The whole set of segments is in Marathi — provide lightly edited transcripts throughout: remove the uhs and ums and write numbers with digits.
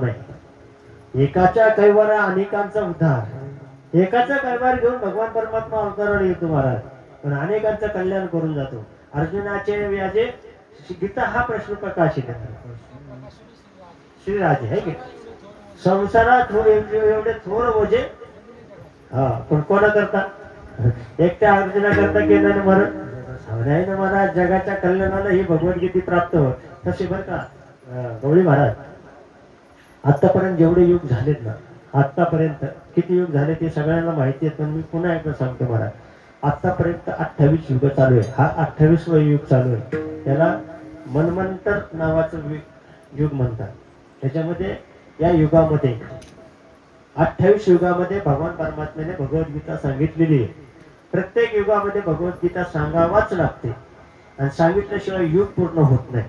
नाही. एकाच्या कैवार अनेकांचा उद्धार. एकाचा कैवार घेऊन भगवान परमात्मा अवताराला येतो महाराज, पण अनेकांचं कल्याण करून जातो. अर्जुनाचे व्याजे गीता हा प्रश्न प्रकाशित आहे. श्रीराजे आहे की संसारात एवढे थोर म्हणजे हा पण कोणा करता एकट्या अर्जुना करता केलं ना महाराज ना महाराज जगाच्या कल्याणाला ही भगवद्गीता प्राप्त होत. तसे बरं का गवळी महाराज, आतापर्यंत जेवढे युग झालेत ना, आतापर्यंत किती युग झाले ते सगळ्यांना माहिती आहे, पण मी पुन्हा एकदा सांगतो महाराज. आतापर्यंत 28 युग चालू आहे. हा 28वा युग चालू आहे. त्याला मन्वंतर नावाचं युग म्हणतात. त्याच्यामध्ये या युगामध्ये 28 युगामध्ये भगवान परमात्म्याने भगवद्गीता सांगितलेली आहे. प्रत्येक युगामध्ये भगवद्गीता सांगावाच लागते आणि सांगितल्याशिवाय युग पूर्ण होत नाही.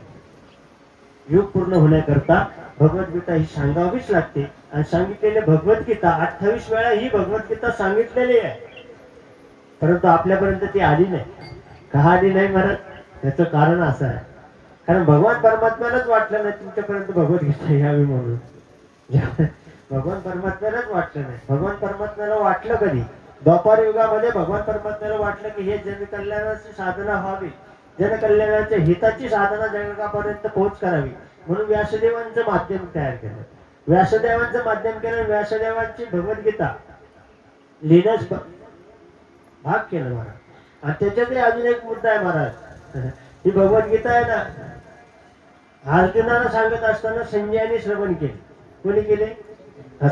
युग पूर्ण होण्याकरता भगवद्गीता ही सांगावीच लागते आणि सांगितलेली भगवद्गीता 28 वेळा ही भगवद्गीता सांगितलेली आहे, परंतु आपल्यापर्यंत ती आली नाही. का आली नाही महाराज? त्याचं कारण असं आहे, कारण भगवान परमात्म्यालाच वाटलं नाही तुमच्यापर्यंत भगवद्गीता यावी म्हणून. भगवान परमात्म्यालाच वाटलं नाही. भगवान परमात्म्याला वाटलं कधी? द्वापार युगामध्ये भगवान परमात्म्याला वाटलं की हे जनकल्याणाची साधना व्हावी, जनकल्याणाच्या हिताची साधना जगापर्यंत पोहोच करावी, म्हणून व्यासदेवांचं माध्यम तयार केलं. व्यासदेवांचं माध्यम केलं. व्यासदेवांची भगवद्गीता लिहिण्यास भाग केलं महाराज. आणि त्याच्यातही अजून एक मुद्दा आहे महाराज. ही भगवद्गीता आहे ना, अर्जुनाला सांगत असताना संजयाने श्रवण केले. कोणी केले?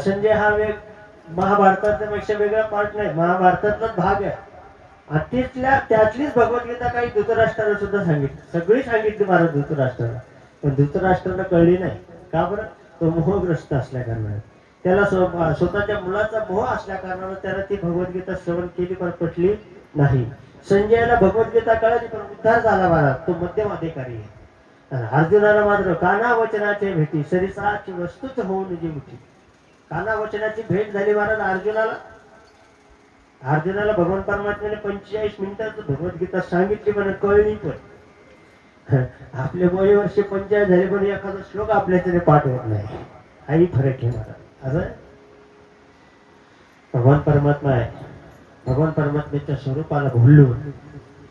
संजय हा महाभारताच्या पेक्षा वेगळा पार्ट नाही, महाभारतातलाच भाग आहे. आणि त्यातलीच भगवद्गीता काही धृतराष्ट्राला सुद्धा सांगितली, सगळी सांगितली महाराज धृतराष्ट्राला. पण धृतराष्ट्राला कळली नाही. का बरं? तो मोहग्रस्त असल्या कारणाने, त्याला स्वतःच्या मुलाचा मोह असल्या कारणाने त्याला ती भगवद्गीता श्रवण केली पण पटली नाही. संजयाला भगवद्गीता कळली पण उद्धार झाला महाराज, तो मध्यम अधिकारी आहे. अर्जुनाला मात्र काना वचनाचे भेटी सरिसाची वस्तूच होऊन जी उठी. काना वचनाची भेट झाली महाराज अर्जुनाला. अर्जुनाला भगवान परमात्म्याने 45 मिनिटात भगवद्गीता सांगितली पण कळली पण. आपले वय वर्ष 45 झाले पण एखादा श्लोक आपल्याच्याने पाठ होत नाही. हाही फरक आहे महाराज. असं भगवान परमात्मा आहे. भगवान परमात्म्याच्या स्वरूपाला भुलून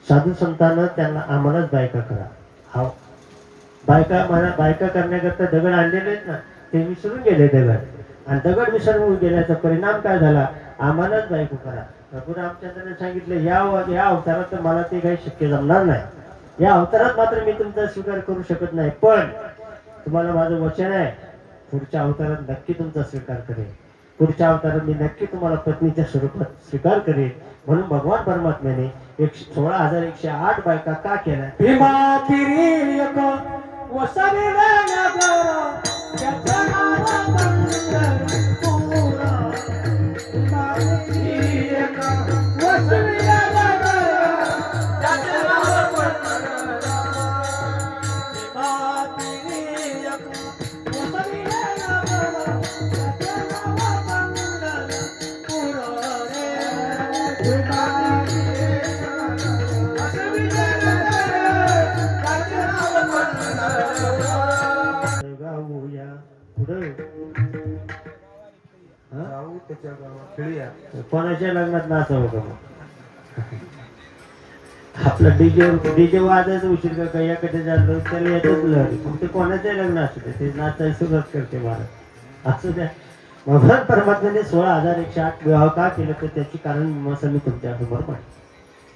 साधू संतांना त्यांना आम्हालाच बायका करा. हा बायका करण्याकरता दगड आणलेले आहेत ना, ते विसरून गेले दगड. आणि दगड विसरून गेल्याचा परिणाम काय झाला? आम्हालाच बायको करा. प्रभू रामचंद्राने सांगितलं या अवतारात तर मला ते काही शक्य जमणार नाही. या अवतारात मात्र मी तुमचा स्वीकार करू शकत नाही, पण तुम्हाला माझं वचन आहे पुढच्या अवतारात नक्की तुमचा स्वीकार करेल. पुढच्या अवतारात मी नक्की तुम्हाला पत्नीच्या स्वरूपात स्वीकार करेल. म्हणून भगवान परमात्म्याने 16,108 बायका का केल्या? कोणाच्या लग्नात नाचावं का मग? आपलं डीजे वाजायचं उशीर का काही एखाद्या झालं त्याला येतच लहरी. मग ते कोणाच्या लग्न असू दे ते नाचायला सुरुवात करते महाराज. असू द्या. भगवान परमात्म्याने 16,108 विवाह का केलं तर त्याची कारण मीमांसा मी तुमच्यासमोर मांडली.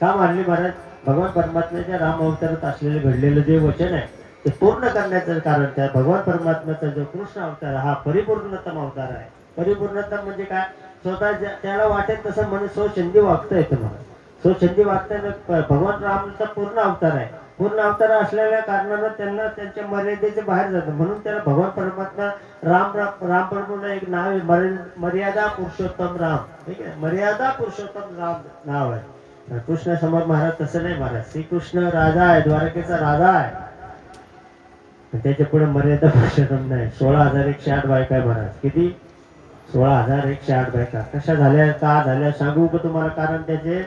का मांडली महाराज? भगवान परमात्म्याच्या राम अवतारात असलेले घडलेलं जे वचन आहे ते पूर्ण करण्याचं कारण त्या भगवान परमात्म्याचा जो कृष्ण अवतार हा परिपूर्णतम अवतार आहे. परिपूर्णतम म्हणजे काय? स्वतः त्याला वाटेल तसं म्हणजे स्वच्छंदी वागता येतं मला. स्वच्छंदी वागता भगवान रामचा पूर्ण अवतार आहे. पूर्ण अवतार असलेल्या कारणानं त्यांना त्यांच्या मर्यादेचे बाहेर जातं, म्हणून त्याला भगवान परमात्मा राम प्रभूला एक नाव आहे, मर्यादा पुरुषोत्तम राम. ठीक आहे, मर्यादा पुरुषोत्तम राम नाव आहे. कृष्ण समोर महाराज तसं नाही महाराज. श्रीकृष्ण राजा आहे, द्वारकेचा राजा आहे, त्याच्या पुढे मर्यादा पुरुषोत्तम नाही. 16,108 बायका आहे महाराज. किती? 16,108 बायका. कशा झाल्या, का झाल्या सांगू का तुम्हाला कारण? त्याचे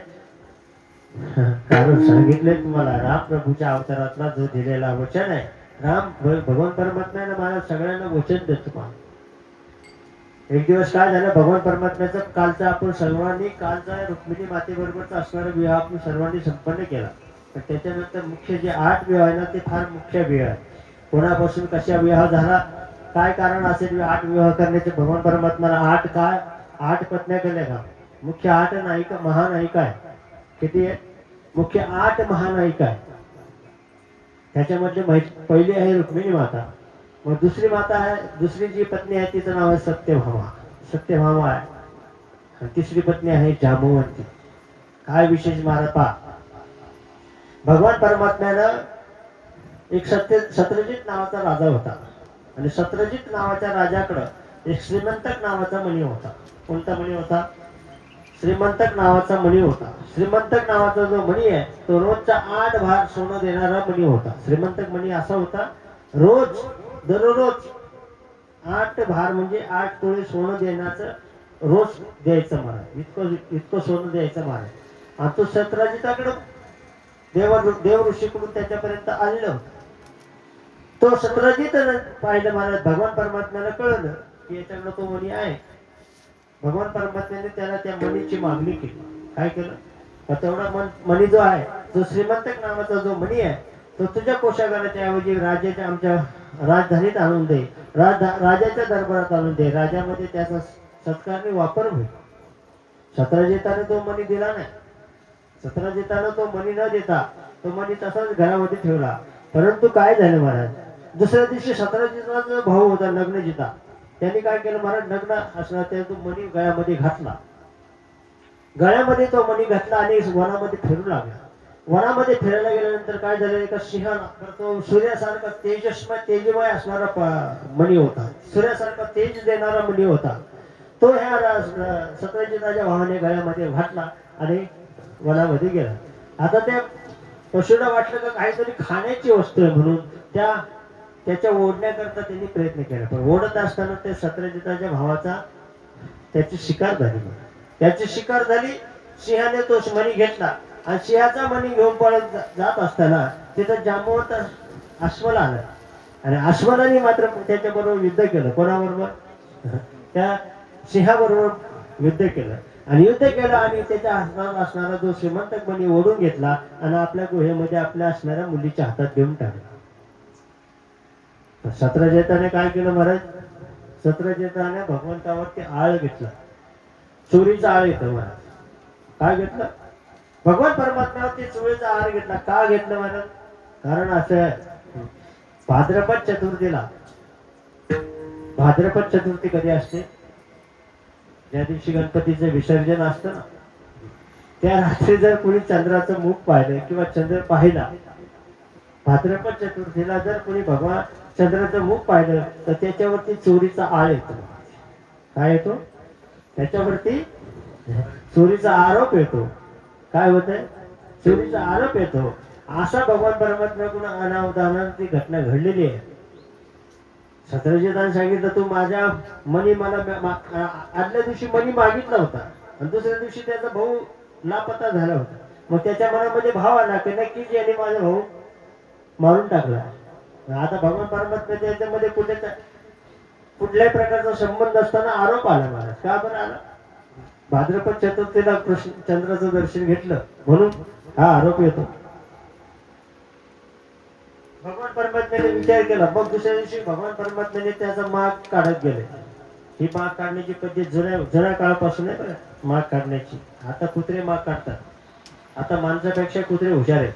कारण सांगितले तुम्हाला. राम प्रभूच्या अवतारातला जो दिलेला वचन आहे, राम भगवान परमात्म्याने मला सगळ्यांना वचन देतो. एक दिवस काय झालं, भगवान परमात्म्याचा कालचा आपण सर्वांनी कालचा रुक्मिणी मातेबरोबरचा असणारा विवाह आपण सर्वांनी संपन्न केला. पण त्याच्यानंतर मुख्य जे 8 विवाह आहे ना, ते फार मुख्य विवाह आहे. कोणापासून कशा विवाह झाला, काय कारण असेल 8 विवाह करण्याचे, भगवान परमात्म्याला 8 काय 8 पत्न्या केल्या का? मुख्य 8 नायिका, महानायिका आहे. किती आहे? मुख्य 8 महानायिका आहे. त्याच्यामधली पहिली आहे रुक्मिणी माता. मग दुसरी माता आहे, दुसरी जी पत्नी आहे तिचं नाव आहे सत्यभामा. सत्यभामा आहे. आणि तिसरी पत्नी आहे जांबवंती. काय विशेष महाराज पहा, भगवान परमात्म्यानं एक सत्यजित नावाचा राजा होता. आणि सत्यजित नावाच्या राजाकडं एक श्रीमंतक नावाचा मणी होता. कोणता मणी होता? श्रीमंतक नावाचा मणी होता. श्रीमंतक नावाचा जो मणी आहे तो रोजचा 8 भार सोनं देणारा मणी होता. श्रीमंतक मणी असा होता, दररोज 8 भार म्हणजे 8 तोळे सोनं देण्याचं रोज द्यायचं महाराज. इतकं सोनं द्यायचं महाराज. आणि तो सत्यजिताकडे देव ऋषीकडून त्याच्यापर्यंत आलेलं होतं. तो सत्यजित पाहिलं महाराज. भगवान परमात्म्याला कळलं की याच्याकडे तो मणी आहे. भगवान परमात्म्याने त्याला त्या मणीची मागणी केली. काय केलं? तेवढा मणी जो आहे, जो श्रीमंतक नावाचा जो मणी आहे, तो तुझ्या कोशागाराच्या ऐवजी राजाच्या आमच्या राजधानीत आणून दे, राजाच्या दरबारात आणून दे. राजामध्ये त्याचा सत्कारने वापर होईल. सत्यजिताने तो मणी दिला नाही. सत्यजितानं तो मणी न देता तो मणी तसाच घरामध्ये ठेवला. परंतु काय झालं महाराज, दुसऱ्या दिवशी सत्यजिताचा भाऊ होता नग्नजिता. त्यांनी काय केलं महाराज, नग्न असला त्या तो मणी गळ्यामध्ये घातला. गळ्यामध्ये तो मणी घातला आणि वनामध्ये फिरू लागला. वनामध्ये फिरायला गेल्यानंतर काय झालं, एका सिंहाला, तो सूर्यासारखा तेजमय असणारा मणी होता. सूर्यासारखा तेज देणारा मणी होता. तो ह्या सत्यजिताच्या भावाने गळ्यामध्ये घातला आणि वनामध्ये गेला. आता त्या पशुला वाटलं का काहीतरी खाण्याची वस्तू आहे म्हणून त्याच्या ओढण्याकरता त्यांनी प्रयत्न केला. पण ओढत असताना त्या सत्यजिताच्या भावाचा त्याची शिकार झाली. त्याची शिकार झाली. सिंहाने तो मणी घेतला आणि सिंहाचा मणी घेऊन पळत जात असताना तिथं जांबवंत अस्वल आला. आणि अस्वलाने मात्र त्याच्या बरोबर युद्ध केलं. कोणाबरोबर? त्या सिंहाबरोबर युद्ध केलं. आणि युद्ध केलं आणि त्याच्या हातात असणारा जो श्रीमंतक मणी ओढून घेतला आणि आपल्या गुहेमध्ये आपल्या असणाऱ्या मुलीच्या हातात देऊन टाकला. सत्यजिताने काय केलं महाराज, सत्यजिताने भगवंतावरती आळ घेतला. चोरीचा आळ येतो महाराज. काय घेतलं? भगवान परमात्म्यावरती चोरीचा आळ घेतला. का घेतलं महाराज? कारण असं, भाद्रपद चतुर्थीला, भाद्रपद चतुर्थी कधी असते? ज्या दिवशी गणपतीचं विसर्जन असतं ना, त्या रात्री जर कोणी चंद्राचं मुख पाहिलं किंवा चंद्र पाहिला, भाद्रपद चतुर्थीला जर कोणी भगवान चंद्राचं मुख पाहिलं तर त्याच्यावरती चोरीचा आळ येतो. काय येतो? त्याच्यावरती चोरीचा आरोप येतो. काय होतंय? चोरीचा आरोप येतो. असा भगवान परमात्म्याकडून अनावधानाने ती घटना घडलेली आहे. सत्यजिताने सांगितलं, तू माझ्या मणी मला आदल्या दिवशी मणी मागितला होता आणि दुसऱ्या दिवशी त्याचा भाऊ लापता झाला होता. मग त्याच्या मनामध्ये भाव आला की नक्कीच याने माझा भाऊ मारून टाकला. आता भगवान परमात्मा त्याच्यामध्ये कुठल्याही प्रकारचा संबंध असताना आरोप आला महाराज. का बरं आला? भाद्रपद चतुर्थीला कृष्ण चंद्राचं दर्शन घेतलं म्हणून हा आरोप येतो. भगवान परमात्म्याने विचार केला. मग दुसऱ्या दिवशी भगवान परमात्म्याने त्याचा माग काढत गेले. ही माग काढण्याची पद्धत जुन्या काळापासून आहे बरं, माग काढण्याची. आता कुत्रे माग काढतात. आता माणसापेक्षा कुत्रे हुशार आहेत.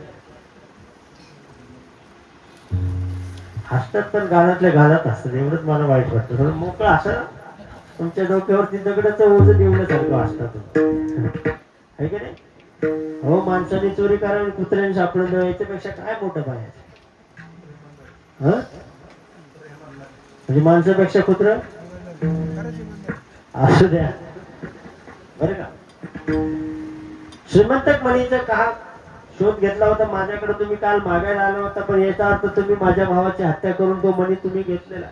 हसतात पण गाण्यातल्या गाण्यात असतात. एवढंच मला वाईट वाटतं. थोडं मोकळं असं तुमच्या डोक्यावरती दगडाचं ओझं देऊनसारखं असतात. आहे की नाही? हो, माणसाने चोरी करावी, कुत्र्याने सापडलं, याच्यापेक्षा काय मोठं पाहिजे? म्हणजे माणसापेक्षा कुत्र असू द्या बरं का. श्रीमंतक मणीचा का शोध घेतला होता माझ्याकडे तुम्ही काल मागायला आला होता, पण याचा अर्थ तुम्ही माझ्या भावाची हत्या करून तो मणी तुम्ही घेतलेला.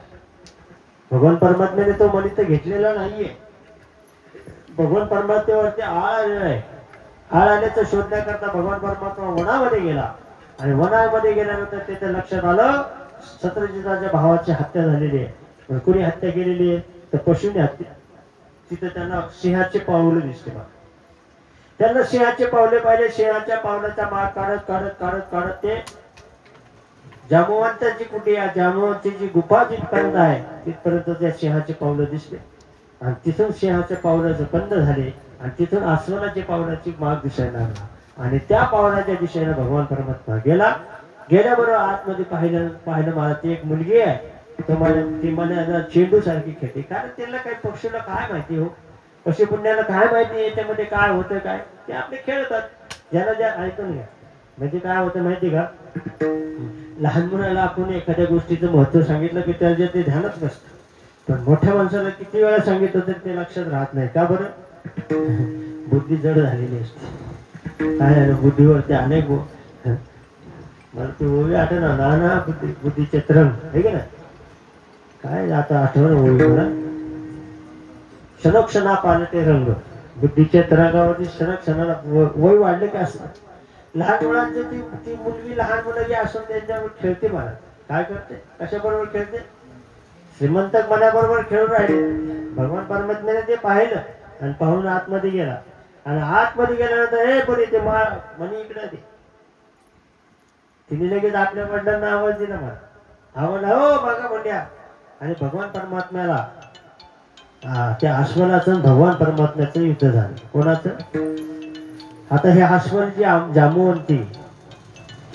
भगवान परमात्म्याने तो मणी तर घेतलेला नाहीये. भगवान परमात्म्यावरती आळ आलेला आहे. आळ आल्याचं शोधण्याकरता भगवान परमात्मा वनामध्ये गेला आणि वनामध्ये गेल्यानंतर त्याच्या लक्षात आलं सत्यजिताच्या भावाची हत्या झालेली आहे. कुणी हत्या केलेली आहे? तर पशुने तिथे त्यांना सिंहाचे पावलं दिसते बघा. त्यांना सिंहाचे पावले पाहिजे. सिंहाच्या पावलाचा माग काढत काढत काढत काढत ते जांबुवंताची कुटिया, जांबुवंताची गुफा जिथपर्यंत आहे तिथपर्यंत त्या सिंहाचे पावलं दिसले. आणि तिथून सिंहाच्या पावलाचं बंद झाले आणि तिथून अस्वलाच्या पावलाची माग दिसायला लागला. आणि त्या पावलाच्या दिशेने भगवान परमात्मा गेल्याबरोबर आतमध्ये पाहिलं मला ती एक मुलगी आहे. ती मला चेंडू सारखी खेळते. कारण त्याला काही पक्षीला काय माहिती हो, पशु पुण्याला काय माहिती याच्यामध्ये काय होतं काय, ते आपले खेळतात. ज्याला ज्या ऐकून घ्या. म्हणजे काय होतं माहिती का, लहान मुलाला आपण एखाद्या गोष्टीचं महत्व सांगितलं की त्याच्या ते ध्यानच नसतं. पण मोठ्या माणसाला किती वेळा सांगितलं तरी ते लक्षात राहत नाही. का बरं? बुद्धी जड झालेली असते. काय आहे बुद्धीवरती अनेक मला ती ओवी आठवणार नाना बुद्धीचे तरंग आहे की नाही, काय आता आठवण ओवी मला. क्षणोक्षणा पालटे रंग, बुद्धीच्या तरंगावरती क्षणोक्षणाला वय वाढले की असतं. लहान मुलांची ती मुलगी लहान मुलं जी असून त्यांच्यावर खेळते. मला काय करते, कशाबरोबर खेळते, श्रीमंत मनाबरोबर खेळून राहिले. भगवान परमात्म्याने ते पाहिलं आणि पाहून आतमध्ये गेला. आणि आतमध्ये गेल्यानंतर हे बोली ते म्हणे इकडे दे. तिने लगेच आपल्या वडिलांना आवाज दिला. मला आवाज हो बघा म्हणल्या. आणि भगवान परमात्म्याला त्या अस्वलाचं भगवान परमात्म्याचं युद्ध झालं. कोणाचं? आता हे अस्वल जे जांबुवंती,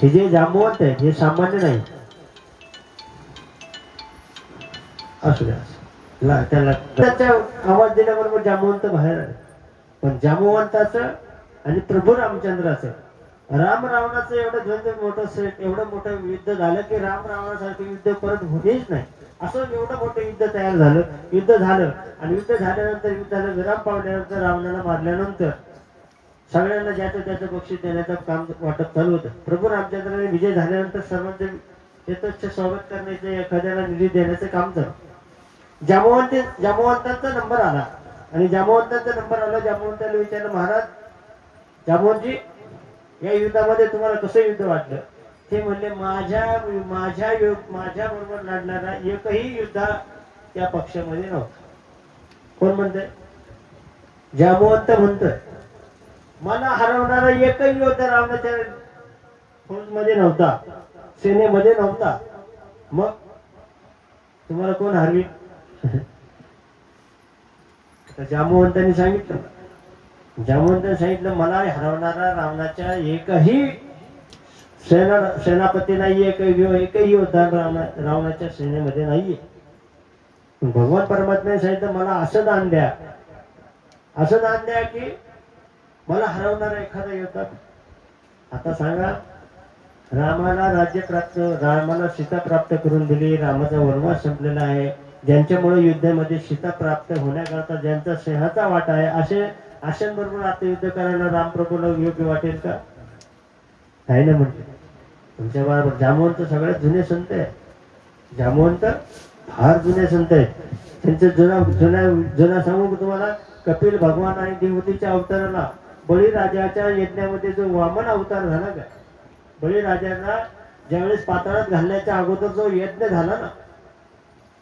हे जे जांबुवंत आहे हे सामान्य नाही. असू द्या त्याला त्याच्या आवाज दिल्याबरोबर जांबुवंत बाहेर आले. पण जांबुवंताचं आणि प्रभू रामचंद्राचं राम रावणाचं एवढं द्वंद्व मोठं एवढं मोठं युद्ध झालं की राम रावणासारखं युद्ध परत होतेच नाही. असं एवढं मोठं युद्ध तयार झालं. युद्ध झालं आणि युद्ध झाल्यानंतर युद्धाला विराम पावल्यानंतर रावणाला मारल्यानंतर सगळ्यांना ज्याचं त्याचं बक्षीस देण्याचं काम वाटप चालू होतं. प्रभू रामचंद्राने विजय झाल्यानंतर सर्वांचे यथोच्च स्वागत करण्याचे, एखाद्याला निधी देण्याचं काम झालं. जांबुवंतांचा नंबर आला आणि जांबुवंतांचा नंबर आला. जांबुवंताला विचारलं, महाराज जांबुवंतजी या युद्धामध्ये तुम्हाला कसं युद्ध वाटलं? ते म्हणले माझ्या बरोबर लढणारा एकही युद्ध त्या पक्षामध्ये नव्हता. कोण म्हणतंय? जांबुवंत म्हणतोय मला हरवणारा एकही योद्धा रावणाच्या फौजमध्ये नव्हता, सेनेमध्ये नव्हता. मग तुम्हाला कोण हरवी? जांबुवंतांनी सांगितलं मला हरवणारा रावणाच्या एकही सेनापती नाहीये, एकही योद्धा रावणाच्या सेनेमध्ये नाहीये. भगवान परमात्म्याने सांगितलं मला असं दान द्या की मला हरवणारा एखादा योद्धा. आता सांगा, रामाला राज्य प्राप्त, रामाला सीता प्राप्त करून दिली, रामाचा वनवास संपलेला आहे. ज्यांच्यामुळे युद्धामध्ये सीता प्राप्त होण्याकरता ज्यांचा सिंहाचा वाटा आहे, अशांबरोबर आता युद्ध करायला रामप्रभूला योग्य वाटेल का? काही ना म्हणते तुमच्या बरोबर जांबुवंत सगळ्यात जुने संत आहे. जांबुवंत फार जुने संत आहेत. त्यांचे जुना सांगू तुम्हाला. कपिल भगवान आणि देवतेच्या अवताराला बळीराजाच्या यज्ञामध्ये जो वामन अवतार झाला का, बळीराजांना ज्यावेळेस पाताळात घालण्याच्या अगोदर जो यज्ञ झाला ना,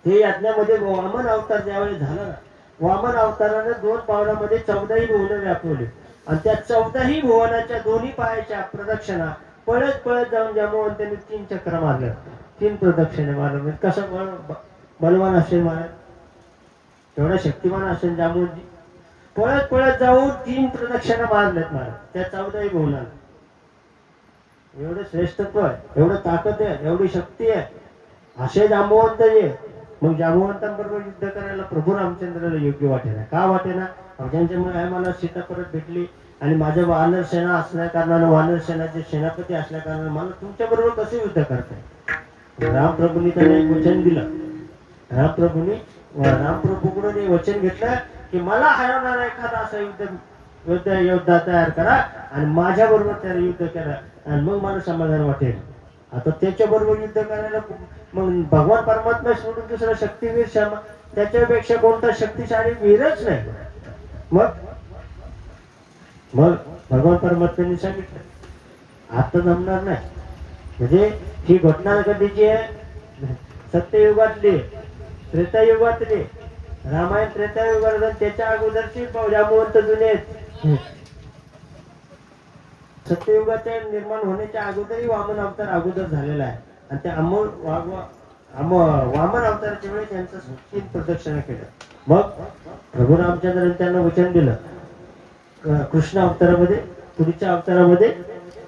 ते यज्ञामध्ये वामन अवतार ज्यावेळेस झाला ना, वामन अवताराने 2 पावलामध्ये 14ही भुवन व्यापवली. आणि त्या 14ही भुवनाच्या दोन्ही पायाच्या प्रदक्षिणा पळत जाऊन जांबुवंतांनी 3 चक्र मारले, 3 प्रदक्षिणे मारले. कसं बलवान असेल महाराज, तेवढा शक्तिमान असेल जांबुवंती. पळत जाऊन 3 प्रदक्षिणा मारल्यात महाराज त्या 14ही भुवनाला. एवढं श्रेष्ठत्व आहे, एवढं ताकद आहे, एवढी शक्ती आहे, असे जांबुवंत जे. मग जांबुवंतांबरोबर युद्ध करायला प्रभू रामचंद्राला योग्य वाटेना. का वाटेना? ज्यांच्यामुळे मला सीता परत भेटली आणि माझ्या वानर सेना असल्या कारणानं, वानर सेनाचे सेनापती असल्या कारणानं मला तुमच्या बरोबर कसं युद्ध करताय? रामप्रभूंनी त्यांना एक वचन दिलं. रामप्रभूकडून एक वचन घेतलं की मला हरवणारा एखादा असा योद्धा तयार करा आणि माझ्या बरोबर त्याला युद्ध करा आणि मग मला समाधान वाटेल. आता त्याच्या बरोबर युद्ध करायला मग भगवान परमात्मा सोडून दुसरा शक्तीवीर त्याच्यापेक्षा कोणता शक्तिशाली वीरच नाही. मग भगवान परमात्म्याने सांगितलं आता जमणार नाही. म्हणजे ही घटना कधीची आहे? सत्ययुगातली, त्रेतायुगातली. रामायण त्रेतायुगात त्याच्या अगोदरची जांबुवंत जुने आहेत. सत्ययुगाचे निर्माण होण्याच्या अगोदरही वामन अवतार अगोदर झालेला आहे आणि त्या वामन अवताराच्या वेळी त्यांचं 3 प्रदक्षिणा केलं. मग प्रभू रामचंद्रांनी त्यांना वचन दिलं, कृष्ण अवतारामध्ये पुढच्या अवतारामध्ये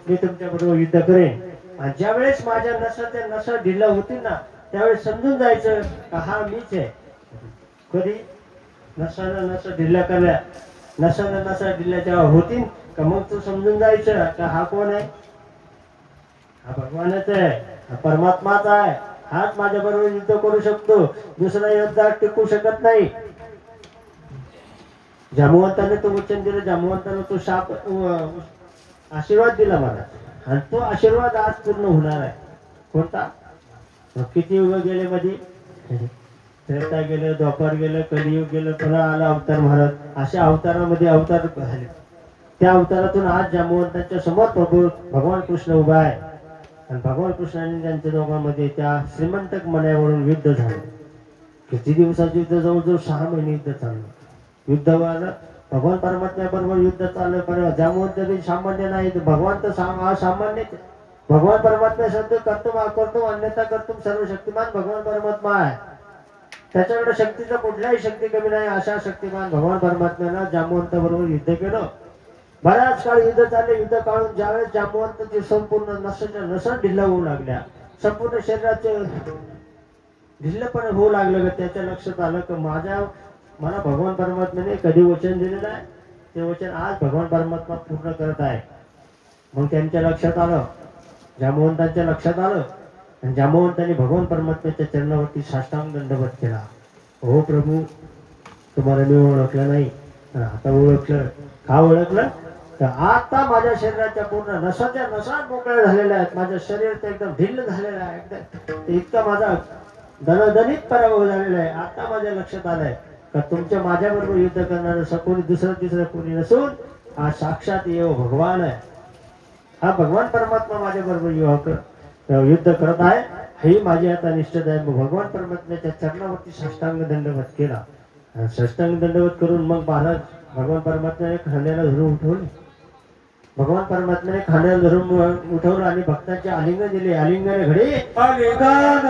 मी तुमच्या बरोबर युद्ध करेन आणि ज्या वेळेस माझ्या नसा ढिल्या होतील ना त्यावेळेस समजून जायचं का हा मीच आहे. कधी नसा ढिल्या करल्या नसा ढिल्या जेव्हा होतील का मग तू समजून जायचं का हा कोण आहे, हा भगवानच आहे, हा परमात्माच आहे, हाच माझ्या बरोबर युद्ध करू शकतो, दुसरा योद्धा टिकू शकत नाही. जांबुवंताने तो वचन दिलं, जांबुवंताने तो शाप आशीर्वाद दिला मला आणि तो आशीर्वाद आज पूर्ण होणार आहे. कोणता? किती युग गेले मध्ये, त्रेता गेलं, द्वापर गेलं, कलियुग गेलं, पुन्हा आला अवतार महाराज. अशा अवतारामध्ये अवतार झाले. त्या अवतारातून आज जांबुवंतांच्या समोर प्रभू भगवान कृष्ण उभा आहे आणि भगवान कृष्णाने त्यांच्या दोघांमध्ये त्या श्रीमंतक मण्यावरून युद्ध झालं. किती दिवसाचं युद्ध? जवळजवळ 6 महिने युद्ध चाललं. युद्ध वाला भगवान परमात्म्याबरोबर युद्ध चाललं. पण जांबुवंत बी सामान्य नाही, भगवान तर सामान्य. भगवान परमात्मा शब्द कर्तुम अकर्तुम अन्यथा कर्तुम सर्वशक्तिमान भगवान परमात्मा आहे. त्याच्याकडे शक्तीचा कुठल्याही शक्ती कमी नाही. अशा शक्तिमान भगवान परमात्म्यानं जांबुवंत बरोबर युद्ध केलं. बऱ्याच काळ युद्ध चालले. युद्ध काढून ज्यावेळेस जांबुवंताची संपूर्ण नसा ढिल्ला होऊ लागल्या, संपूर्ण शरीराचे ढिल्लपणे होऊ लागलं, त्याच्या लक्षात आलं की मला भगवान परमात्म्याने कधी वचन दिलेलं आहे ते वचन आज भगवान परमात्मा पूर्ण करत आहे. मग त्यांच्या लक्षात आलं, जांबुवंतांच्या लक्षात आलं आणि जांबुवंतांनी भगवान परमात्म्याच्या चरणावरती साष्टांग दंडवत केला. हो प्रभू, तुम्हाला मी ओळखलं नाही, आता ओळखलं. का ओळखलं? तर आता माझ्या शरीराच्या पूर्ण नसा मोकळ्या झालेल्या आहेत. माझं शरीर एकदम ढिल्ल झालेलं आहे. एकदम इतका माझा दणदणीत पराभव झालेला आहे. आता माझ्या लक्षात आलंय का तुमच्या माझ्या बरोबर युद्ध करणारं कोणी दुसरं तिसरं कोणी नसून हा साक्षात येव भगवान आहे. हा भगवान परमात्मा माझ्या बरोबर युद्ध करत आहे, हे माझी आता निश्चित आहे. भगवान परमात्म्याच्या चरणावरती साष्टांग दंडवत केला. साष्टांग दंडवत करून मग महाराज भगवान परमात्म्याने खांद्याला धरून उठवले. भगवान परमात्म्याने खांद्याला धरून उठवलं आणि भक्तांचे आलिंगन दिले. आलिंगन घडे आलिंगन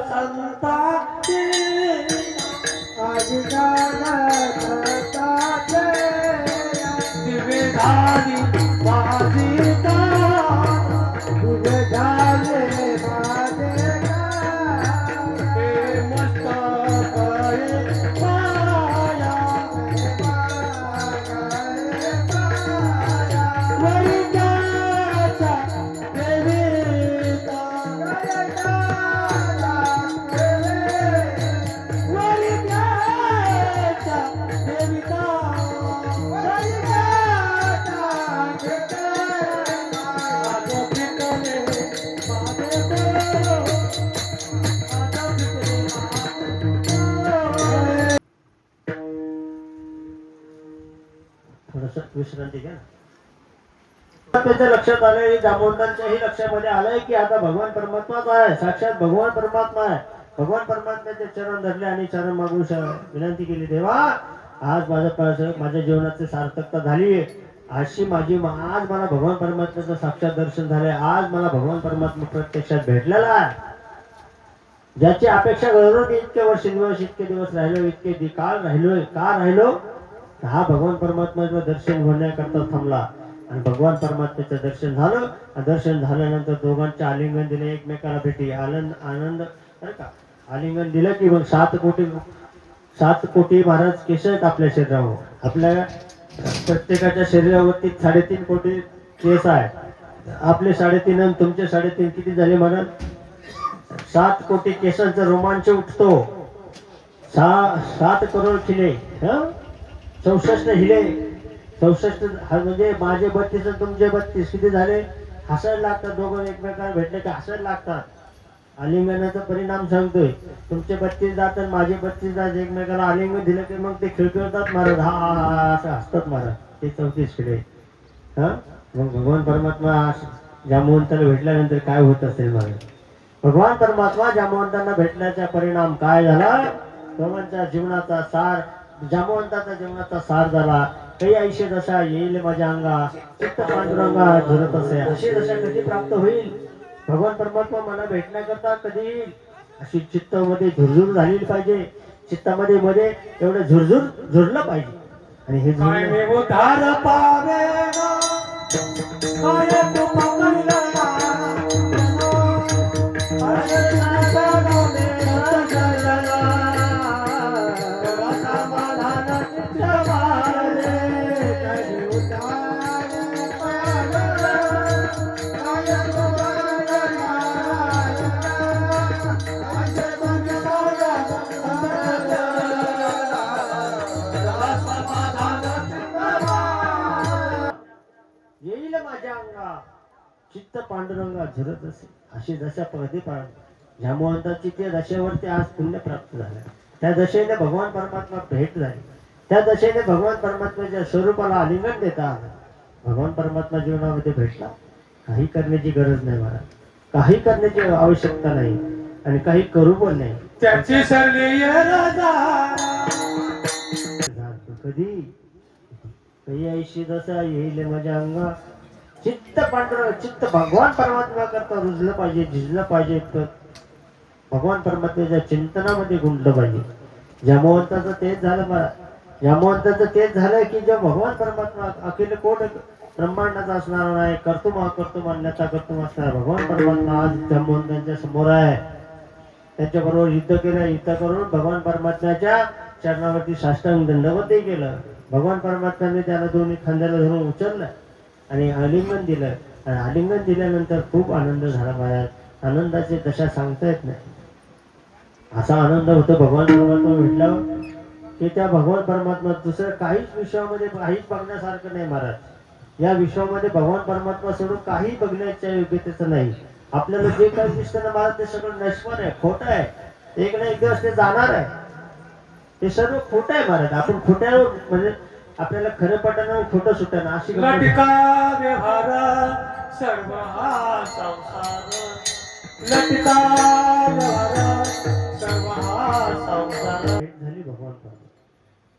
संतांचे, आलिंगन संतांचे, दिवे झाली माझी दान, दिवे झाले माझे दान, हे मस्तक पाया, वैद्याचा देवीचा, वैद्याचा देवीचा, विश्रांती घ्या. त्याच्या लक्षात आलंय, जांबुवंतांच्याही लक्षामध्ये आलंय की आता भगवान परमात्माच आहे, साक्षात भगवान परमात्मा आहे. भगवान परमात्म्याचे चरण धरले आणि चरण मागून विनंती केली, देवा आज माझ्या जीवनाची सार्थकता झाली. अशी माझी आज मला भगवान परमात्म्याचं साक्षात दर्शन झालंय. आज मला भगवान परमात्मा प्रत्यक्षात भेटलेला आहे. ज्याची अपेक्षा करत होती इतके वर्ष दिवस, इतके दिवस राहिलो, इतके काळ राहिलोय, का राहिलो? हा भगवान परमात्म्याचं दर्शन होण्याकरता थांबला आणि भगवान परमात्म्याचं दर्शन झालं. दर्शन झाल्यानंतर दोघांचे आलिंगन दिले, एकमेकाला भेटी आनंद बरं का. आलिंगन दिलं की मग 7 कोटी महाराज केस आहेत आपल्या शरीरावर. आपल्या प्रत्येकाच्या शरीरावरती 3.5 कोटी केस आहेत. आपले 3.5 आणि तुमचे 3.5 किती झाले महाराज? 7 कोटी केसांचा रोमांच उठतो. 7 करोड खिले, 64 हिले, 64 म्हणजे माझे 32 आणि तुमचे 32 किती झाले? हसायला लागतात. दोघं एकमेकाला भेटले की हसायला लागतात. आलिंगनाचा परिणाम सांगतोय. तुमचे 32 दात आणि माझे 32 दात एकमेकाला आलिंगन दिलं की मग ते खिळखिळतात महाराज, हा असं हसतात महाराज. ते 34 खिले. मग भगवान परमात्मा जांबुवंताला भेटल्यानंतर काय होत असेल महाराज? भगवान परमात्मा जांबुवंतांना भेटण्याचा परिणाम काय झाला? दोघांच्या जीवनाचा सार, जांबवंताचा जीवनाचा सार झाला. काही आयुष्य दशा येईल माझ्या अंगा, चित्त पांडुरंगा झुरत असे. अशी दशा कधी प्राप्त होईल? भगवान परमात्मा मला भेटण्याकरता कधी येईल? अशी चित्तामध्ये झुरझुर झालेली पाहिजे. चित्तामध्ये मध्ये एवढं झुरझुर झुरलं पाहिजे. आणि हे झुरलं उद्धार पावे काय तू पकडला येईल माझ्या अंगा, चित्त पांडुरंगा झुरत असे. अशी दशा कधी जांबवंताची त्या दशेवरती आज पुण्य प्राप्त झालं. त्या दशेने भगवान परमात्मा भेट झाली. त्या दशेने भगवान परमात्म्याच्या स्वरूपाला आलिंगन देता आलं. भगवान परमात्मा जीवनामध्ये भेटला. काही करण्याची गरज नाही मला, काही करण्याची आवश्यकता नाही आणि काही करू पण नाही. त्याची सरली राजा कधी काही ऐशी दशा येईल माझ्या अंगा, चित्त पांढर चित्त भगवान परमात्मा करता रुजलं पाहिजे, झिजलं पाहिजे. तर भगवान परमात्म्याच्या चिंतनामध्ये गुंतलं पाहिजे. जांबवंताचं तेच झालं मला. जांबवंताचं तेच झालं की जो भगवान परमात्मा अखिल कोट ब्रह्मांडाचा असणार नाही, कर्तुम आणण्याचा कर्तुम असणार भगवान परमात्मा आज जांबवंतांच्या समोर आहे. त्यांच्याबरोबर युद्ध केलं. युद्ध करून भगवान परमात्म्याच्या चरणावरती साष्टांग दंडवतही केलं. भगवान परमात्म्याने त्याला दोन्ही खांद्याला धरून उचललं आणि आलिंगन दिलं. आणि आलिंगन दिल्यानंतर खूप आनंद झाला महाराज. आनंदाची दशा सांगता येत नाही. असा आनंद होतो भगवान परमात्मा भेटल्यावर की त्या भगवान परमात्मा दुसरं काहीच विश्वामध्ये काहीच बघण्यासारखं नाही महाराज. या विश्वामध्ये भगवान परमात्मा सोडून काही बघण्याच्या योग्यतेचं नाही. आपल्याला जे काही दिसतं ना महाराज ते सगळं नश्वर आहे, खोटं आहे. एक ना एक दिवस ते जाणार आहे. ते सर्व खोटं आहे महाराज. आपण खोट्यावर म्हणजे आपल्याला खरं पटाना खोटं सुटाना अशी लटका व्यवहार सर्व हा संसार, लटका व्यवहार सर्व हा संसार. भेट झाली भगवान परमात्मा.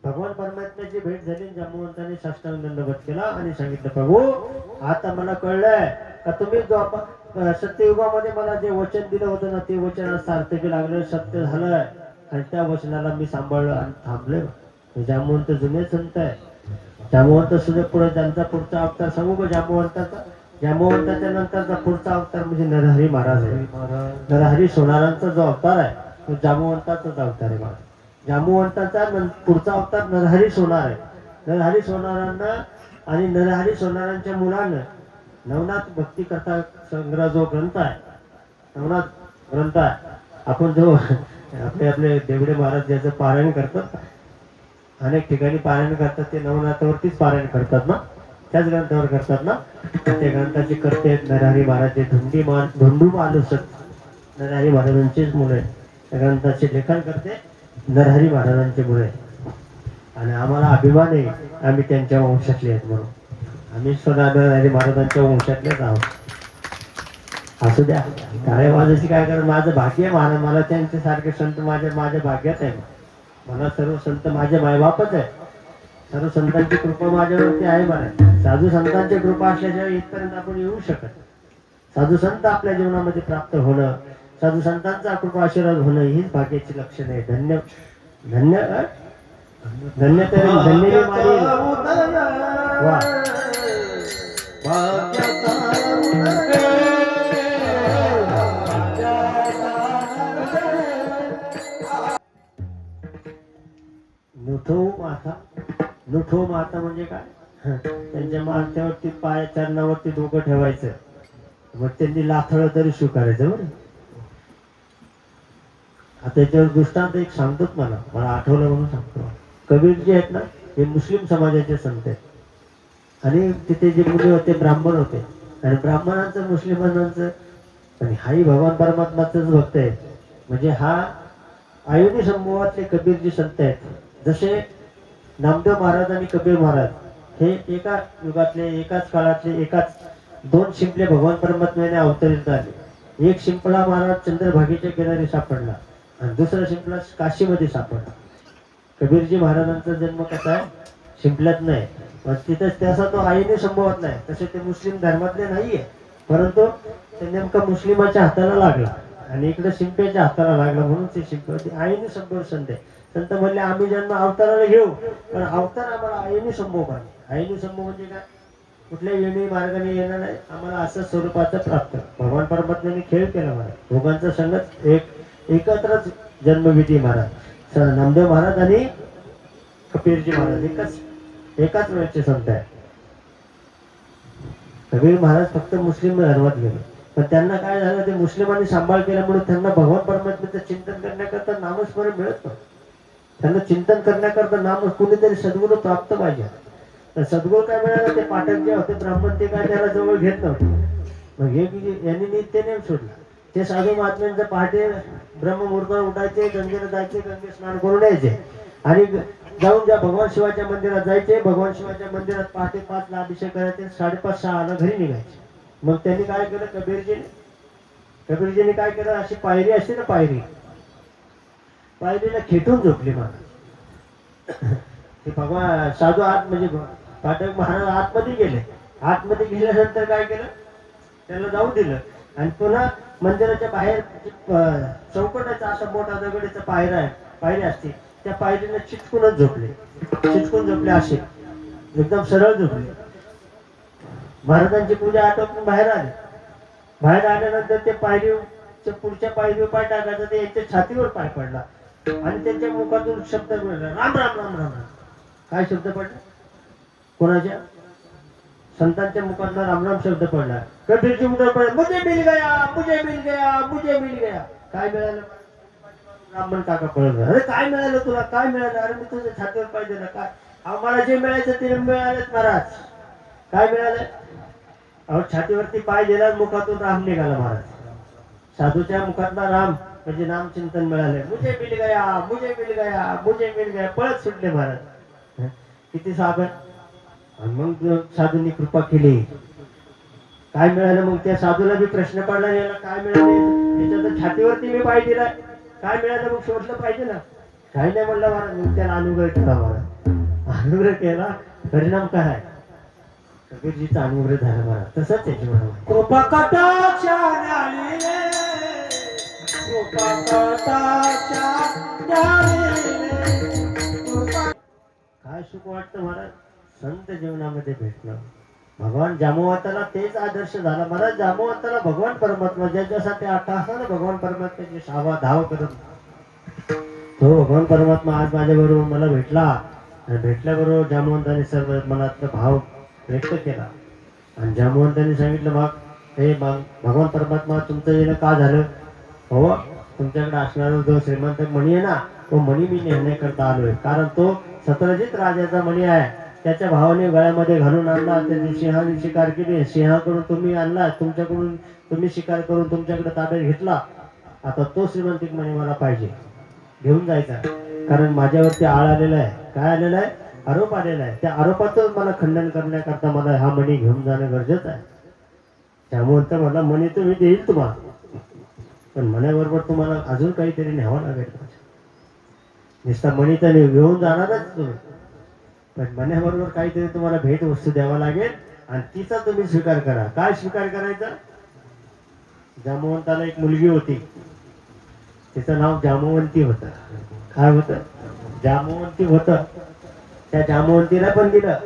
भगवान परमात्म्याची भेट झाली. जांबवंताने साष्टांग दंडवत केला आणि सांगितलं, प्रभू आता मला कळलंय का तुम्ही जो आपण सत्ययुगामध्ये मला जे वचन दिलं होतं ना ते वचन सार्थकी लागलं, सत्य झालंय. आणि त्या वचनाला मी सांभाळलं आणि थांबले. जांबवंत जुने संत आहे. जांबवंत सुद्धा पुढे त्यांचा पुढचा अवतार सांगू का जांबवंताचा? जांबवंताच्या नंतरचा पुढचा अवतार म्हणजे नरहरी महाराज आहे. नरहरी सोनारांचा जो अवतार आहे तो जांबवंताचाच अवतार आहे महाराज. जांबवंताचा पुढचा अवतार नरहरी सोनार आहे. नरहरी सोनारांना आणि नरहरी सोनारांच्या मुलांना नवनाथ भक्ती कथा संग्रह जो ग्रंथ आहे, नवनाथ ग्रंथ आहे. आपण जो आपले देवडे महाराज ज्याचं पारायण करतात, अनेक ठिकाणी पारायण करतात, ते नवनाथावरतीच पारायण करतात ना, त्याच ग्रंथावर करतात ना. त्या ग्रंथाचे करते आहेत नरहरी महाराज. ते धोंडू मालुसत नरहरी महाराजांचीच मुलं आहेत. त्या ग्रंथाचे लेखन करते नरहरी महाराजांचे मुलं आहेत. आणि आम्हाला अभिमान आहे आम्ही त्यांच्या वंशातले आहेत म्हणून. आम्ही स्वतः नरहरी महाराजांच्या वंशातलेच आहोत. असू द्या, काय माझ्याशी काय करत, माझं भाग्य आहे महाराज. मला त्यांचे सारखे संत माझ्या भाग्यात आहे. मला सर्व संत माझे मायबापच आहे. सर्व संतांची कृपा माझ्यावरती आहे महाराज. साधू संतांची कृपा असल्याशिवाय इथपर्यंत आपण येऊ शकत. साधू संत आपल्या जीवनामध्ये प्राप्त होणं, साधू संतांचा कृपा आशीर्वाद होणं हीच भाग्याची लक्षण आहे. धन्य धन्य धन्य तरी धन्य मारी वा नुठो माता म्हणजे काय? त्यांच्या माथ्यावरती पाय चरणावरती डोकं ठेवायचं. मग त्यांनी लाथळं तरी स्वीकारायचं. बरं आता याच्यावर दृष्टांत एक सांगतोच मला आठवलं म्हणून सांगतो. कबीर जे आहेत ना हे मुस्लिम समाजाचे संत आहेत. आणि तिथे जे मुली होते ब्राह्मण होते. आणि ब्राह्मणांचं मुस्लिमांचं आणि हाही भगवान परमात्माचंच भक्त आहे. म्हणजे हा आयुनी समूहातले कबीरजी संत आहेत. जसे नामदेव महाराज आणि कबीर महाराज हे एका युगातले, एकाच काळातले, एकाच दोन शिंपले भगवान परमात्म्याने अवतरित झाले. एक शिंपला महाराज चंद्रभागेच्या किनारी सापडला आणि दुसरा शिंपला काशीमध्ये सापडला. कबीरजी महाराजांचा जन्म कसा आहे, शिंपल्यात नाही, पण तिथंच त्याचा तो आईने संभवत नाही. तसे ते मुस्लिम धर्मातले नाहीये, परंतु ते नेमका मुस्लिमाच्या हाताला लागला आणि इकडे शिंप्याच्या हाताला लागला, म्हणून ते शिंपी आईने संभव संत आहे. संत म्हणले आम्ही जन्म अवताराला घेऊ, पण अवतार आम्हाला आईने संभव पाहिजे. आईने संभव म्हणजे काय, कुठल्या येणी मार्गाने येणार नाही, आम्हाला असं स्वरूपाचं प्राप्त. भगवान परमात्म्याने खेळ केला महाराज, दोघांचा संगत एकत्रच जन्मविधी महाराज. नामदेव महाराज आणि कबीरजी महाराज एकाच वेळचे संत आहे. कबीर महाराज फक्त मुस्लिम धर्मात गेले, पण त्यांना काय झालं, ते मुस्लिमांनी सांभाळ केल्यामुळे त्यांना भगवान परमात्म्याचं चिंतन करण्याकरता नामस्मरण मिळत नव्हतं. त्यांना चिंतन करण्याकरता नाम कुणीतरी सद्गुरू प्राप्त पाहिजे. तर सद्गुरू काय मिळाला, ते पाठक जे होते ब्राह्मण ते काय त्याला जवळ घेत नव्हते. मग हे यांनी नित्य नेम सोडला. ते साधू महात्म्यांचं पहाटे ब्रह्ममुहूर्तावर उठायचे, गंगेला जायचे, गंगे स्नान करून यायचे आणि जाऊन ज्या भगवान शिवाच्या मंदिरात जायचे. भगवान शिवाच्या मंदिरात पहाटे 5 ला अभिषेक करायचे, 5:30-6 ला घरी निघायचे. मग त्यांनी काय केलं, कबीरजीने काय केलं, अशी पायरी असते ना, पायरीला खेटून झोपली महाराज. ते भगवान साधू आत म्हणजे पाठक महाराज आतमध्ये गेले. आतमध्ये गेल्यानंतर काय केलं, त्याला जाऊ दिलं आणि पुन्हा मंदिराच्या बाहेर चौकटाचा असा मोठा दगडीचा पायरी असते, त्या पायरीला चिटकून झोपले असे एकदम सरळ झोपले. महाराजांची पूजा आटोपून बाहेर आल्यानंतर ते पुढच्या पायरीवर पाय टाकायचा, ते यांच्या छातीवर पाय पडला आणि त्यांच्या मुखातून शब्द मिळाला, राम राम राम राम. काय शब्द पडला, कोणाच्या, संतांच्या मुखातला राम राम शब्द पडला. कबीरजी मुखात पडला, मुझे मिल गया. काय मिळालं, ब्राह्मण काका पळत, अरे काय मिळालं तुला, काय मिळालं, अरे मी तुझ्या छातीवर पाय दिला, काय आम्हाला जे मिळायचं ते मिळालं महाराज. काय मिळालं, अहो छातीवरती पाय दिला, मुखातून राम निघाला महाराज. साधूच्या मुखातला राम म्हणजे नाम चिंतन मिळाले. मुझे मिल गया, पळत सुटले महाराज. किती साबण. आणि मग साधूंनी कृपा केली. काय मिळालं, मग त्या साधूला बी प्रश्न पडला, याला काय मिळाले, त्याच्या छातीवरती मी पाय दिलाय, काय मिळालं, मग शोधलं पाहिजे ना. काही नाही म्हणलं महाराज, मग त्याला अनुग्रह केला महाराज. अनुग्रह केला, परिणाम काय आहे, कबीरजीचा अनुग्रह झाला महाराज. तसंच त्याची म्हणा, कृपा कटाक्षा काय सुख वाटतं महाराज, संत जीवनामध्ये भेटणं. भगवान जांबुवंताला तेच आदर्श झाला महाराज. जांबुवंताला भगवान परमात्मा ज्याच्यासाठी आकाशाने भगवान परमात्म्याची धाव करत, तो भगवान परमात्मा आज माझ्या बरोबर मला भेटला आणि भेटल्याबरोबर जांबुवंताने सर्व मनातला भाव व्यक्त केला. आणि जांबुवंतांनी सांगितलं, मग हे भगवान परमात्मा तुमचं येणं का झालं, हो तुमच्याकडे असणारा जो श्रीमंत मणी आहे ना, तो मणी मी नेण्याकरता आलोय. कारण तो सत्रजित राजाचा मणी आहे, त्याच्या भावाने गळ्यामध्ये घालून आणला. त्यांनी सिंहाने शिकार केली, सिंहाकडून तुम्ही आणला, तुमच्याकडून तुम्ही शिकार करून तुमच्याकडे ताब्यात घेतला. आता तो श्रीमंतिक मणी मला पाहिजे, घेऊन जायचा. कारण माझ्यावरती आळ आलेला आहे. काय आलेला आहे, आरोप आलेला आहे. त्या आरोपाचं मला खंडन करण्याकरता मला हा मणी घेऊन जाणं गरजेचं आहे. त्यामुळे मला मणी तुम्ही देईल तुम्हाला, पण मण्याबरोबर तुम्हाला अजून काहीतरी न्यावं लागेल. नुसता मणी तर घेऊन जाणारच तुम्ही, पण मण्याबरोबर काहीतरी तुम्हाला भेट वस्तू द्यावा लागेल आणि तिचा तुम्ही स्वीकार करा. काय स्वीकार करायचा, जांबुवंताला एक मुलगी होती, तिचं नाव जांबुवंती होतं. काय होतं, जांबुवंती होतं. त्या जांबुवंतीला पण दिलं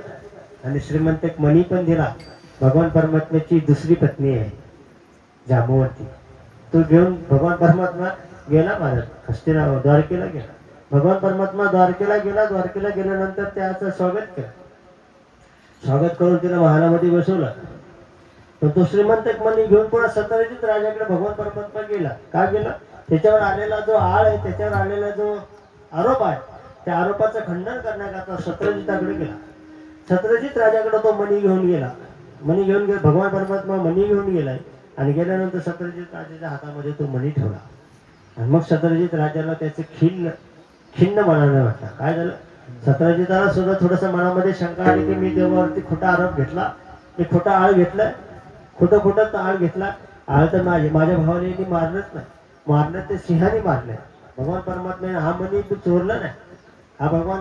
आणि श्रीमंत मणी पण दिला. भगवान परमात्म्याची दुसरी पत्नी आहे जांबुवंती. तो घेऊन भगवान परमात्मा गेला महाराज हस्तिनावर, द्वारकेला गेला. भगवान परमात्मा द्वारकेला गेल्यानंतर त्याचं स्वागत केलं. स्वागत करून तिला महालामध्ये बसवलं. पण तो श्रीमंत मणी घेऊन पुन्हा सत्यजित राजाकडे भगवान परमात्मा गेला. का गेला, त्याच्यावर आलेला जो आळ आहे, त्याच्यावर आलेला जो आरोप आहे, त्या आरोपाचं खंडन करण्याकरता सत्यजिताकडे गेला. सत्यजित राजाकडे तो मणी घेऊन गेला. भगवान परमात्मा मणी घेऊन गेलाय आणि गेल्यानंतर सत्यजित राजाच्या हातामध्ये तो मणी ठेवला. आणि मग सत्यजित राजाला त्याचे खिन्न मनाने वाटला. काय झालं, सत्यजिताला सुद्धा थोडस मनामध्ये शंका आली की मी देवावरती खोटा आरोप घेतला, मी खोटा आळ घेतलाय, खोटं आळ घेतला. आळ तर माझ्या भावाने मारलंच नाही, मारलं ते सिंहाने मारलंय. भगवान परमात्म्याने हा मणी तू चोरला नाही. हा भगवान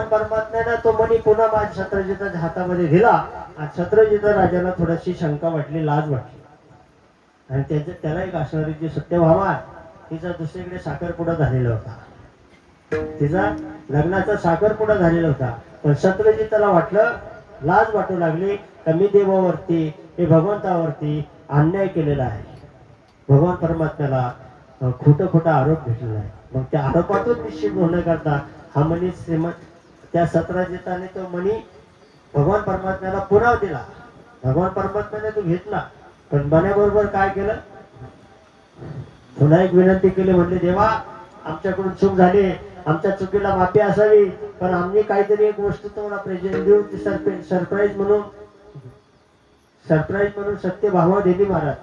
परमात्म्याने तो मणी पुन्हा माझ्या शत्रुंजयाच्या हातामध्ये दिला. आणि शत्रुंजय राजाला थोडीशी शंका वाटली, लाज वाटली. आणि त्याला एक असणारी जी सत्यभामा आहे, तिचा दुसरीकडे साखरपुडा झालेला होता. तिचा लग्नाचा साखरपुडा झालेला होता. पण शत्रुंजयाला वाटलं, लाज वाटू लागली का मी देवावरती, हे भगवंतावरती अन्याय केलेला आहे. भगवान परमात्म्याला खोटं खोटं आरोप भेटलेला आहे. मग त्या आरोपातून निश्चित होण्याकरता हा मणी त्या शत्रुंजयाने तो मणी भगवान परमात्म्याला पुन्हा दिला. भगवान परमात्म्याने तो घेतला, पण मण्याबरोबर काय केलं, पुन्हा एक विनंती केली. म्हणले, देवा आमच्याकडून चूक झाली, आमच्या चुकीला माफी असावी, पण आम्ही काहीतरी एक वस्तू तुम्हाला प्रेझेंट देऊ. ती सरप्राईज म्हणून सत्यभामा दिली महाराज.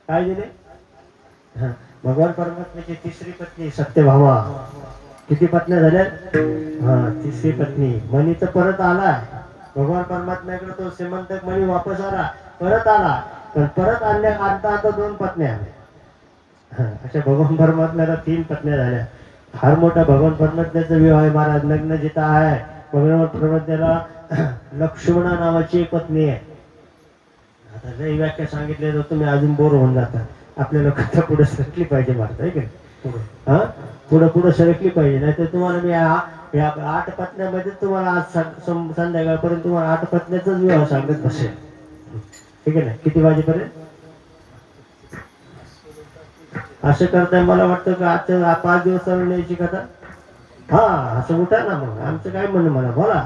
काय दिले? भगवान परमात्म्याची तिसरी पत्नी सत्यभामा. किती पत्न्या झाल्या? तिसरी पत्नी. मणी तर परत आला भगवान परमात्म्याकडे, तो श्रीमंतक मणी वापस आला, परत आला. पण परत आणता आता 2 पत्न्या आल्या. अशा भगवान परमात्म्याला 3 पत्न्या झाल्या. फार मोठा भगवान परमात्म्याचा विवाह आहे महाराज. लग्न जिथं आहे, भगवान परमात्म्याला लक्ष्मणा नावाची एक पत्नी आहे. आता लई व्याख्या सांगितले तर तुम्ही अजून बोर होऊन जाता. आपल्याला कथा पुढे सरकली पाहिजे महाराज, आहे की पुढे सरकली पाहिजे. नाही तर तुम्हाला मी या 8 पत्न्यामध्ये तुम्हाला आज संध्याकाळपर्यंत तुम्हाला 8 पत्न्याचाच विवाह सांगत बसेल. ठीक आहे ना? किती वाजेपर्यंत असं करताय? मला वाटतं का आजच्या 5 दिवस चालून यायची कथा. असं उठा ना, मग आमचं काय म्हणणं, मला बोला.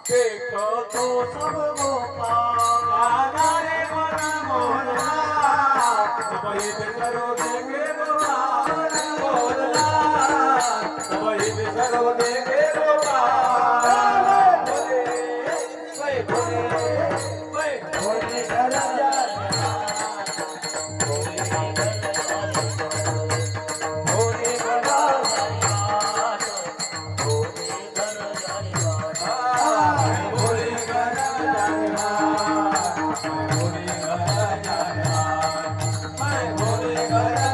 देखो तो सब गोपाल रे मन मोहना सबई बिसरो देखे गोपाल बोलना सबई बिसरो देखे गोपाल भोले भोले भोले घर जा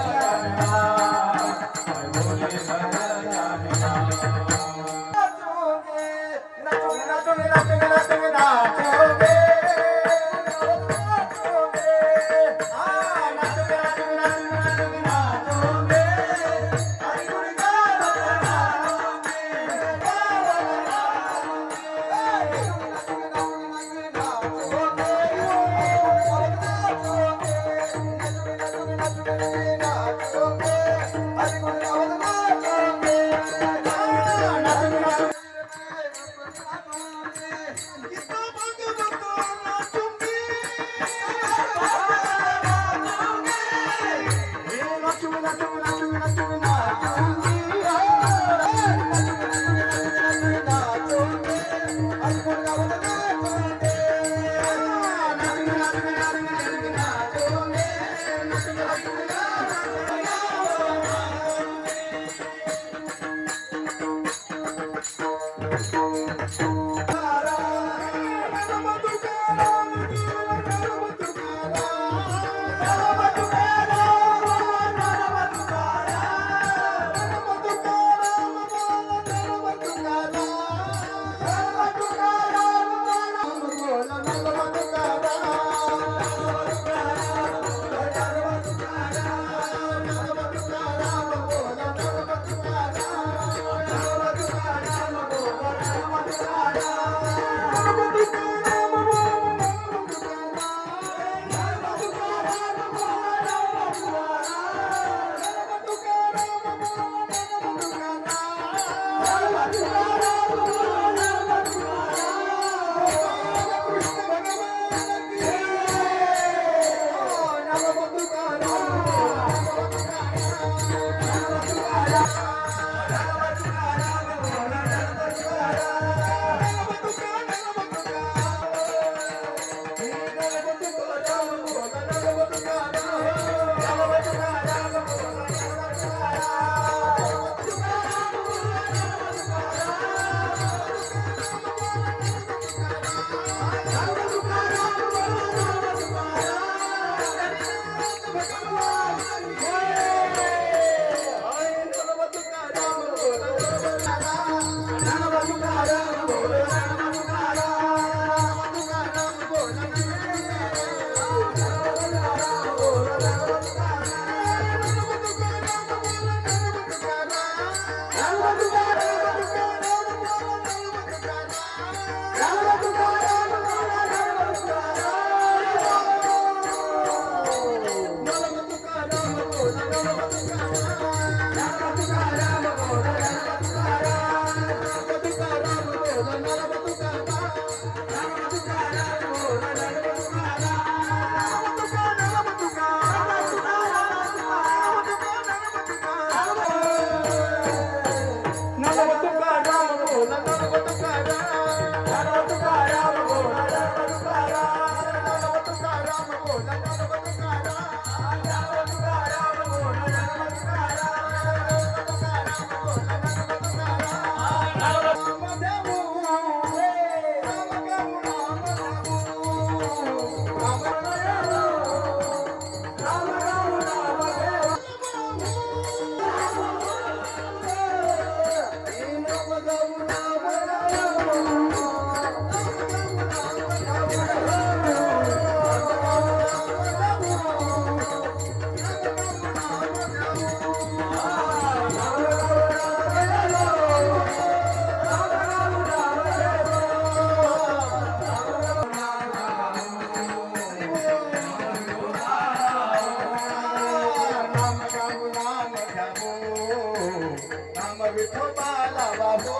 लावा हो